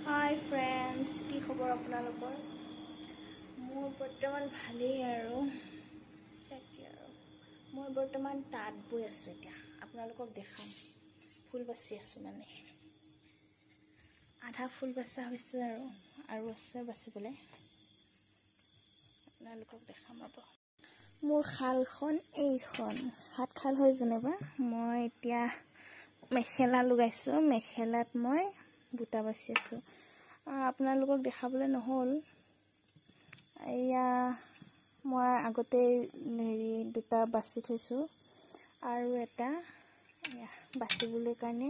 Hi friends, কি খবৰ আপোনালোকৰ? মোৰ বৰ্তমান ভালেই আৰু মই বৰ্তমান তাঁত বৈ আছো এতিয়া আপোনালোকক দেখাম ফুল বাচি আছো মানে আধা ফুল বাচা হৈছে আৰু আছে বাচিবলৈ আপোনালোকক দেখাম ৰব মোৰ খালখন এইখন হাত খাল হৈ যেনেবা মই এতিয়া মেখেলা লগাইছো মেখেলাত মই বুটা বাচি আছো আপোনালোকক দেখাবলৈ নহল এয়া মই আগতে হেৰি দুটা বাচি থৈছো আৰু এটা বাচিবলৈ কাৰণে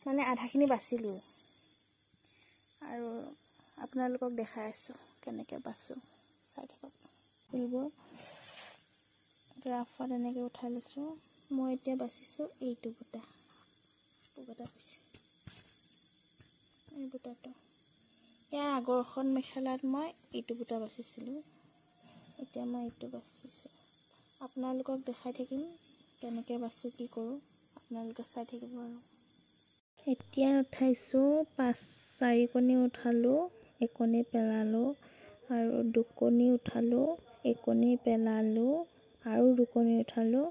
মানে আধাখিনি বাচিলো আৰু আপোনালোকক দেখাই আছো কেনেকৈ বাচো চাই থাকক ফুলবোৰ গ্ৰাফত এনেকৈ উঠাই লৈছো মই এতিয়া বাচিছো এইটো বুটা কৈছে এই বুটাটো ইয়াৰ আগৰখন মেখেলাত মই এইটো বুটা বাচিছিলোঁ এতিয়া মই এইটো বাচিছো আপোনালোকক দেখাই থাকিম কেনেকৈ বাচো কি কৰোঁ আপোনালোকে চাই থাকিব আৰু এতিয়া উঠাইছো 4 কণী উঠালো একণী পেলালো আৰু দুকণী উঠালো একণী পেলালো আৰু দুকণী উঠালো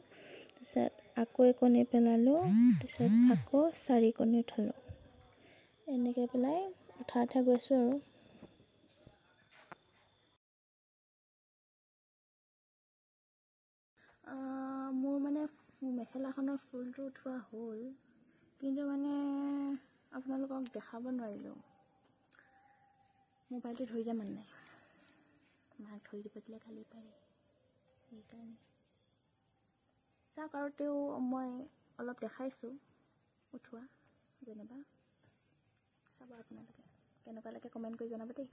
তাৰপিছত আকৌ একণী পেলালো তাৰপিছত আকৌ 4 কণী উঠালো এনেকৈ পেলাই উঠা গৈছো আৰু মোৰ মানে মেখেলাখনৰ ফুলটো উঠোৱা হ'ল কিন্তু মানে আপোনালোকক দেখাব নোৱাৰিলোঁ মোবাইলটো ধৰি যাব মানে মাক ধৰি দিব দিলে খালি পাৰি সেইকাৰণে চাওক আৰু তেও মই অলপ দেখাইছোঁ উঠোৱা যেনিবা চাব আপোনালোকে কেনেকুৱা লাগে কমেণ্ট কৰি জনাব দেই